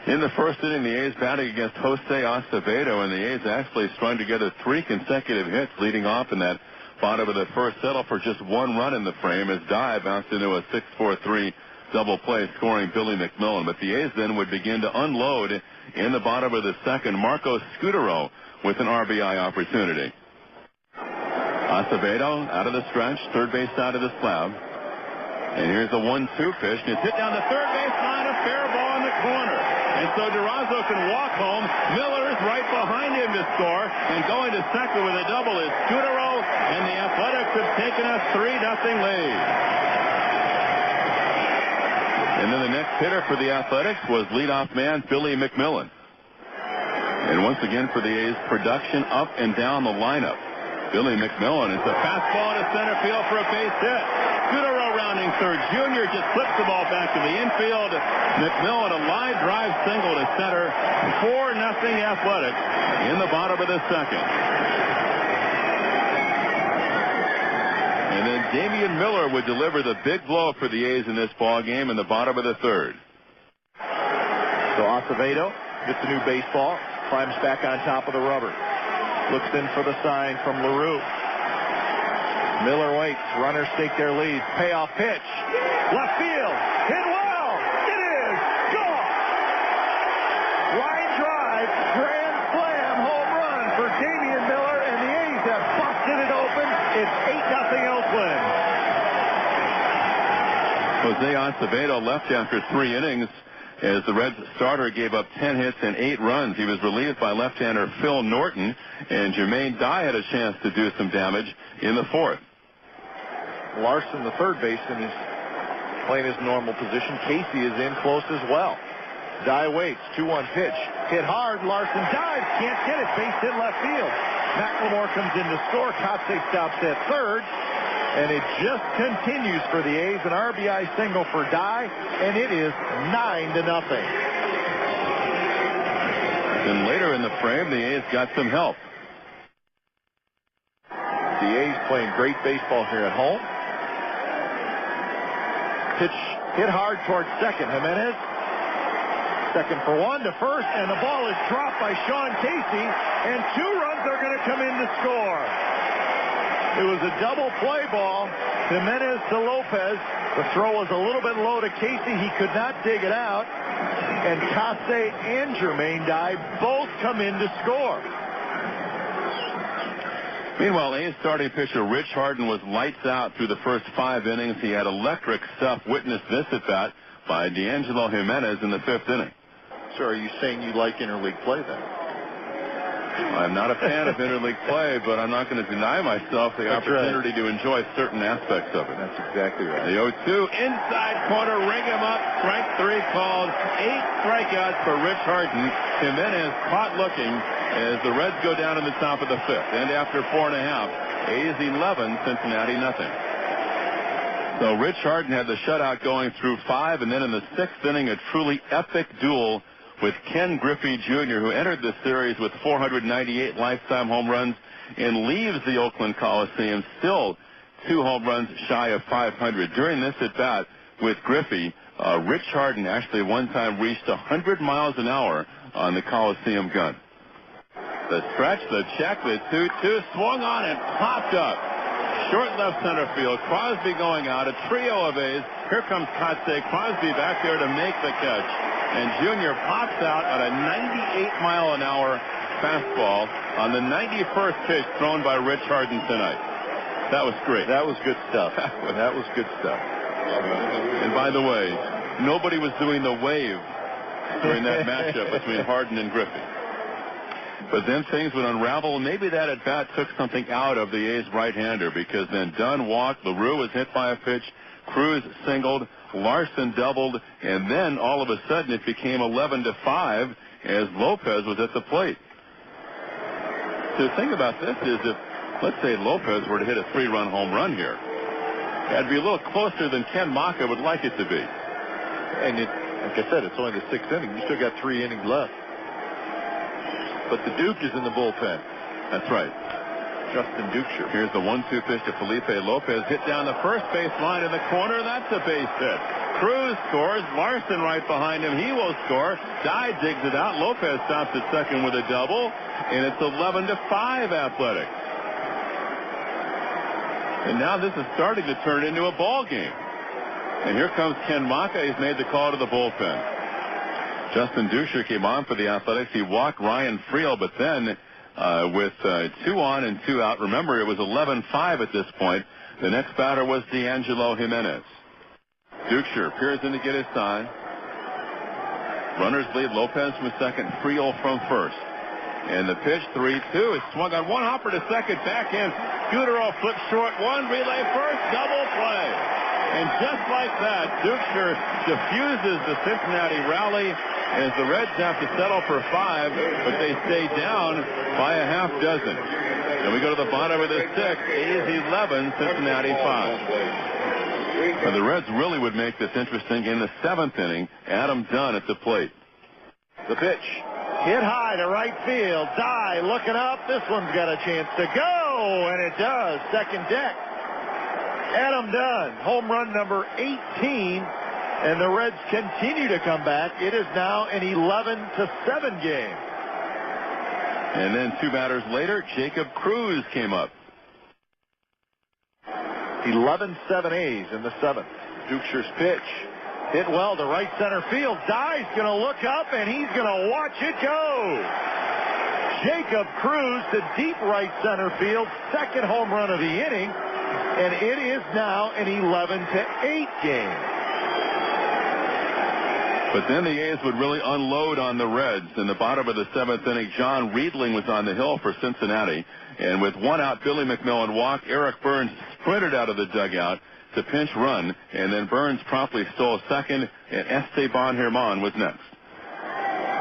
In the first inning, the A's batting against Jose Acevedo, and the A's actually strung together 3 consecutive hits leading off in that bottom of the first, settle for just 1 run in the frame as Dye bounced into a 6-4-3 double play, scoring Billy McMillan. But the A's then would begin to unload in the bottom of the second. Marco Scutaro with an RBI opportunity. Acevedo out of the stretch, third base side of the slab. And here's a 1-2 pitch, and it's hit down the third base line, a fair ball in the corner. And so Durazo can walk home. Miller's right behind him to score, and going to second with a double is Scutaro, and the Athletics have taken a 3-0 lead. And then the next hitter for the Athletics was leadoff man Billy McMillan. And once again for the A's, production up and down the lineup. Billy McMillan, it's a fastball to center field for a base hit. Scutaro rounding third. Junior just flips the ball back to the infield. McMillan, a line drive single to center. 4-0 Athletics in the bottom of the second. And then Damian Miller would deliver the big blow for the A's in this ball game in the bottom of the third. So Acevedo gets a new baseball, climbs back on top of the rubber. Looks in for the sign from LaRue. Miller waits. Runners take their lead. Payoff pitch. Left field. Hit well. It is gone. Line drive. Grand slam home run for Damian Miller, and the A's have busted it open. It's 8-0 Oakland. Jose Acevedo left after 3 innings as the Reds starter gave up 10 hits and 8 runs. He was relieved by left-hander Phil Norton, and Jermaine Dye had a chance to do some damage in the fourth. Larson, the third baseman, is playing his normal position. Casey is in close as well. Dye waits. 2-1 pitch. Hit hard. Larson dives. Can't get it. Base hit left field. McLemore comes in to score. Kotsay stops at third. And it just continues for the A's. An RBI single for Dye, and it is 9-0. Then later in the frame, the A's got some help. The A's playing great baseball here at home. Pitch hit hard towards second. Jimenez, second for 1 to first, and the ball is dropped by Sean Casey, and 2 runs are going to come in to score. It was a double play ball. Jimenez to Lopez. The throw was a little bit low to Casey. He could not dig it out. And Kotsay and Jermaine Dye both come in to score. Meanwhile, A's starting pitcher Rich Harden was lights out through the first 5 innings. He had electric stuff. Witness this at bat by D'Angelo Jimenez in the 5th inning. So are you saying you like interleague play then? I'm not a fan of interleague play, but I'm not going to deny myself the opportunity to enjoy certain aspects of it. That's exactly right. The 0-2 inside corner, ring him up, strike 3 called, 8 strikeouts for Rich Harden. Jimenez caught looking as the Reds go down in the top of the 5th. And after 4.5, A's 11, Cincinnati nothing. So Rich Harden had the shutout going through 5, and then in the 6th inning, a truly epic duel with Ken Griffey Jr., who entered the series with 498 lifetime home runs and leaves the Oakland Coliseum still 2 home runs shy of 500. During this at-bat with Griffey, Rich Harden actually one time reached 100 miles an hour on the Coliseum gun. The stretch, the check, the 2-2, swung on and popped up. Short left center field. Crosby going out. A trio of A's. Here comes Kotsay. Crosby back there to make the catch. And Junior pops out at a 98-mile-an-hour fastball on the 91st pitch thrown by Rich Harden tonight. That was great. That was good stuff. That was good stuff. And by the way, nobody was doing the wave during that matchup between Harden and Griffey. But then things would unravel. Maybe that at-bat took something out of the A's right-hander, because then Dunn walked, LaRue was hit by a pitch, Cruz singled, Larson doubled, and then all of a sudden it became 11-5 as Lopez was at the plate. So the thing about this is, if, let's say, Lopez were to hit a 3-run home run here, that'd be a little closer than Ken Maka would like it to be. And like I said, it's only the 6th inning. You still got 3 innings left. But the Duke is in the bullpen. That's right. Justin Dukeshire. Here's the 1-2 pitch to Felipe Lopez. Hit down the first base line in the corner. That's a base hit. Cruz scores. Larson right behind him. He will score. Dye digs it out. Lopez stops at second with a double. And it's 11-5 Athletics. And now this is starting to turn into a ball game. And here comes Ken Maka. He's made the call to the bullpen. Justin Duscher came on for the Athletics. He walked Ryan Friel, but then with 2 on and 2 out, remember it was 11-5 at this point. The next batter was D'Angelo Jimenez. Duscher peers in to get his sign. Runners lead. Lopez from second, Friel from first. And the pitch, 3-2, is swung on. One hopper to second, back in. Gutero flips short, one relay first, double play. And just like that, Duscher diffuses the Cincinnati rally as the Reds have to settle for 5, but they stay down by a half dozen. And we go to the bottom of the 6th. A's 11, Cincinnati 5. And the Reds really would make this interesting in the 7th inning. Adam Dunn at the plate. The pitch. Hit high to right field. Dye looking up. This one's got a chance to go, and it does. Second deck. Adam Dunn, home run number 18, and the Reds continue to come back. It is now an 11-7 game. And then 2 batters later, Jacob Cruz came up. 11-7 A's in the 7th. Duscher's pitch. Hit well to right center field. Dye's going to look up, and he's going to watch it go. Jacob Cruz to deep right center field. Second home run of the inning, and it is now an 11-8 game. But then the A's would really unload on the Reds. In the bottom of the 7th inning, John Riedling was on the hill for Cincinnati. And with 1 out, Billy McMillan walked. Eric Burns sprinted out of the dugout to pinch run. And then Burns promptly stole second, and Esteban Herman was next.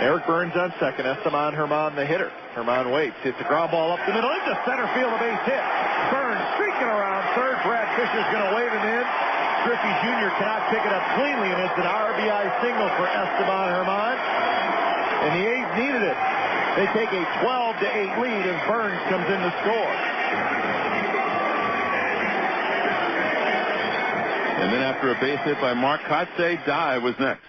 Eric Burns on second. Esteban Herman, the hitter. Herman waits. Hits a ground ball up the middle into center field. A base hit. Burns streaking around third. Brad Fisher's going to wave him in. Griffey Jr. cannot pick it up cleanly, and it's an RBI single for Esteban Herman. And the A's needed it. They take a 12-8 lead as Burns comes in to score. And then after a base hit by Mark Kotze, Dye was next.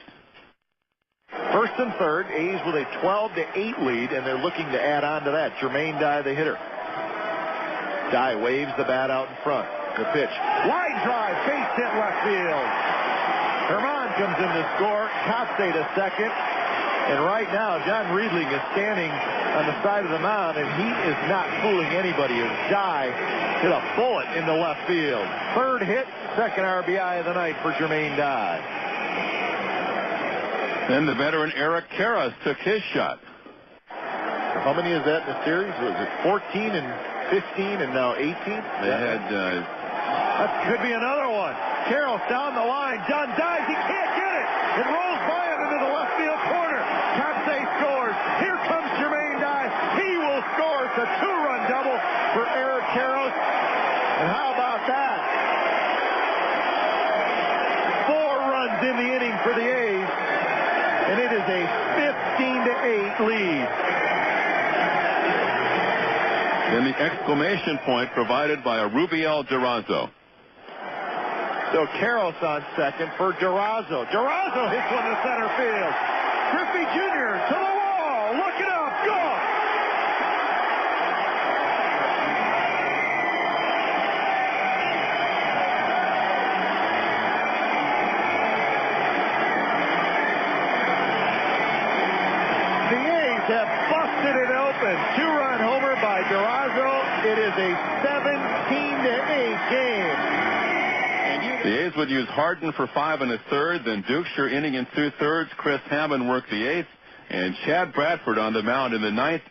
First and third, A's with a 12-8 lead, and they're looking to add on to that. Jermaine Dye, the hitter. Dye waves the bat out in front. The pitch. Line drive, base hit left field. Herman comes in to score. Kotze to second. And right now, John Riedling is standing on the side of the mound, and he is not fooling anybody as Dye hit a bullet into left field. Third hit, second RBI of the night for Jermaine Dye. Then the veteran Eric Karras took his shot. How many is that in the series? Was it 14 and 15 and now 18? They had... that could be another one. Carroll's down the line. John dives. He can't get it. It rolls by him into the left field corner. Kotze scores. Here comes Jermaine Dye. He will score. It's a 2-run double for Eric Karros. And how about that? 4 runs in the inning for the A's. And it is a 15-8 lead. Then the exclamation point provided by a Rubiel Durazo. So Karros on second for Durazo. Durazo hits one to center field. Griffey Jr. to the wall. Look it up. Gone. The A's have busted it open. 2-run homer by Durazo. It is a 17-8 game. The A's would use Harden for 5 1/3, then Duscher inning in 2/3. Chris Hammond worked the 8th, and Chad Bradford on the mound in the 9th,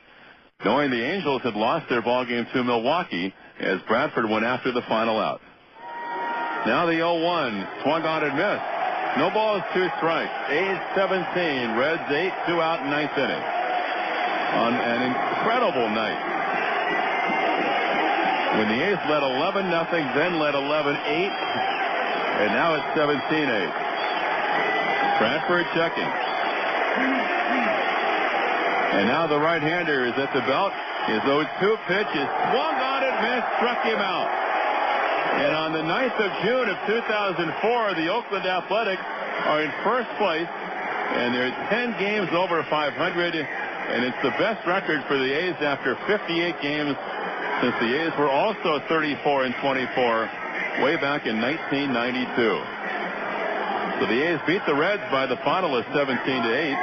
knowing the Angels had lost their ball game to Milwaukee as Bradford went after the final out. Now the 0-1, swung on and missed. No balls, 2 strikes. A's 17, Reds 8, 2 out in 9th inning. On an incredible night. When the A's led 11-0, then led 11-8. And now it's 17-8. Bradford checking. And now the right-hander is at the belt. His 0-2 pitch is swung on and missed, struck him out. And on the 9th of June of 2004, the Oakland Athletics are in first place, and they're 10 games over 500, and it's the best record for the A's after 58 games since the A's were also 34-24 way back in 1992. So the A's beat the Reds by the final of 17-8.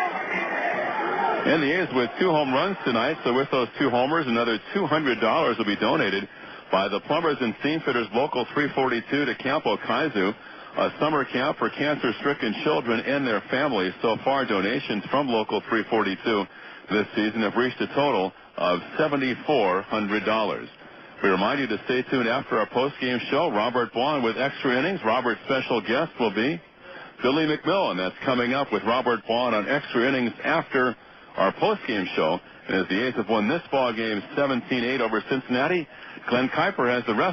And the A's with 2 home runs tonight. So with those 2 homers, another $200 will be donated by the Plumbers and Steamfitters Local 342 to Camp Okaizu, a summer camp for cancer-stricken children and their families. So far, donations from Local 342 this season have reached a total of $7,400. We remind you to stay tuned after our post-game show. Robert Bond with Extra Innings. Robert's special guest will be Billy McMillan. That's coming up with Robert Bond on Extra Innings after our post-game show. And as the A's have won this ball game 17-8 over Cincinnati, Glenn Kuiper has the rest.